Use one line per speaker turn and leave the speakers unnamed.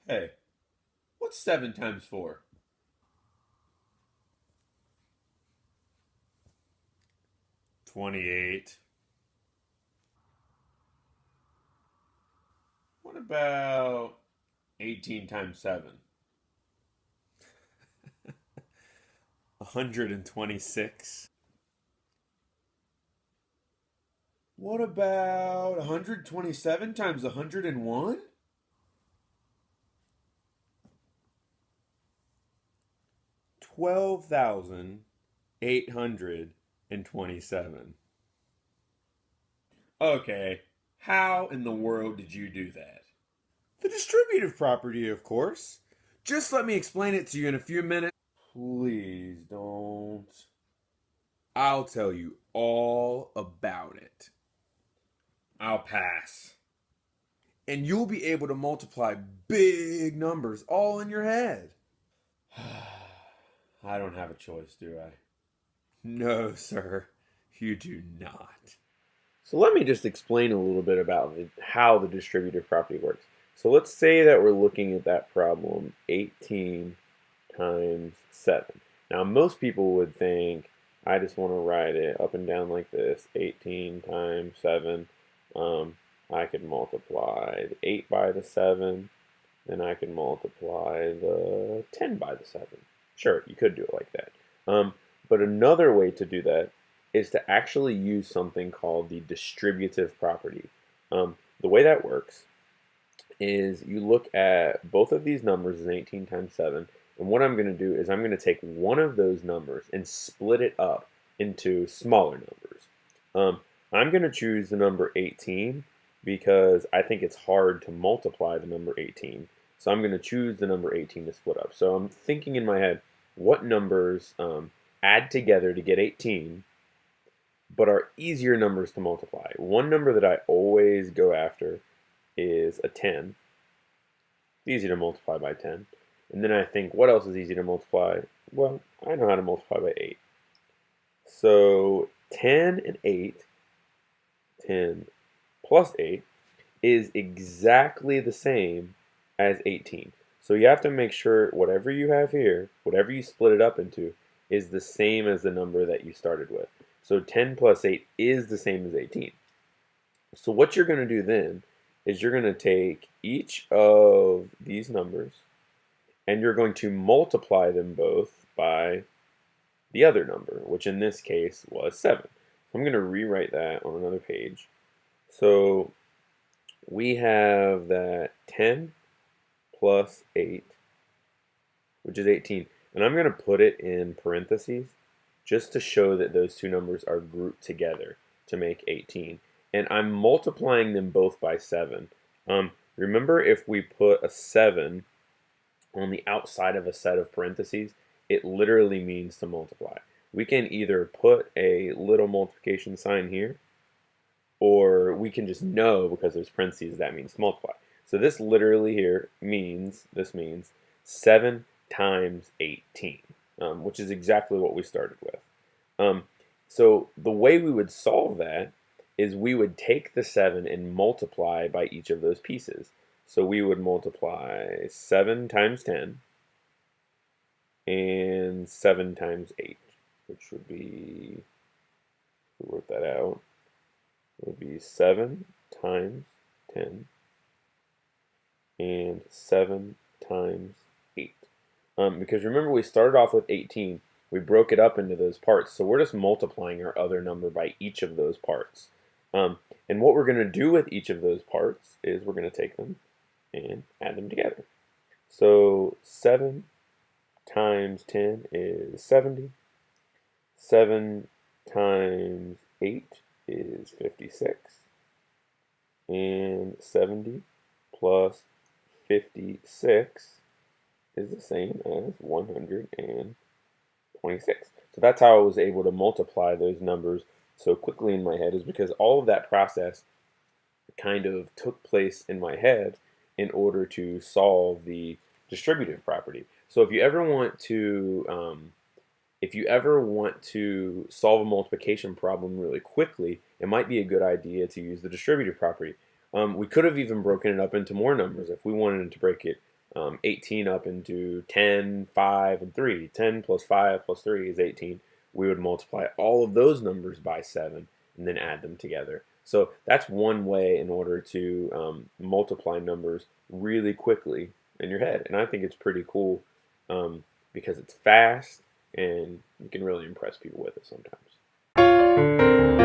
Hey, what's 7 times 4?
28.
What about 18 times 7?
126.
What about 127 times 101?
12,827.
Okay, how in the world did you do that?
The distributive property, of course. Just let me explain it to you in a few minutes.
Please don't.
I'll tell you all about it.
I'll pass.
And you'll be able to multiply big numbers all in your head.
I don't have a choice, do I?
No, sir, you do not.
So let me just explain a little bit about how the distributive property works. So let's say that we're looking at that problem 18 times 7. Now most people would think, I just want to write it up and down like this, 18 times 7. I could multiply the 8 by the 7, then I could multiply the 10 by the 7. Sure, you could do it like that. But another way to do that is to actually use something called the distributive property. The way that works is you look at both of these numbers as 18 times 7, and what I'm going to do is I'm going to take one of those numbers and split it up into smaller numbers. I'm going to choose the number 18 because I think it's hard to multiply the number 18. So I'm going to choose the number 18 to split up. So I'm thinking in my head, what numbers add together to get 18, but are easier numbers to multiply. One number that I always go after is a 10. It's easy to multiply by 10. And then I think, what else is easy to multiply? Well, I know how to multiply by 8. So 10 and 8, 10 plus 8, is exactly the same as 18. So you have to make sure whatever you have here, whatever you split it up into, is the same as the number that you started with. So 10 plus 8 is the same as 18. So what you're going to do then is you're going to take each of these numbers and you're going to multiply them both by the other number, which in this case was 7. I'm going to rewrite that on another page. So we have that 10 plus 8, which is 18. And I'm going to put it in parentheses just to show that those two numbers are grouped together to make 18. And I'm multiplying them both by 7. Remember, if we put a 7 on the outside of a set of parentheses, it literally means to multiply. We can either put a little multiplication sign here, or we can just know because there's parentheses that means to multiply. So this literally here means, 7 times 18, which is exactly what we started with. So the way we would solve that is we would take the 7 and multiply by each of those pieces. So we would multiply 7 times 10 and 7 times 8, which would be, we work that out, would be 7 times 10 and 7 times 8. Because remember, we started off with 18. We broke it up into those parts. So we're just multiplying our other number by each of those parts. And what we're going to do with each of those parts is we're going to take them and add them together. So 7 times 10 is 70. 7 times 8 is 56. And 70 plus 56 is the same as 126. So that's how I was able to multiply those numbers so quickly in my head, is because all of that process kind of took place in my head in order to solve the distributive property. So if you ever want to solve a multiplication problem really quickly, it might be a good idea to use the distributive property. We could have even broken it up into more numbers if we wanted to break it 18 up into 10, 5, and 3. 10 plus 5 plus 3 is 18. We would multiply all of those numbers by 7 and then add them together. So that's one way in order to multiply numbers really quickly in your head. And I think it's pretty cool because it's fast and you can really impress people with it sometimes.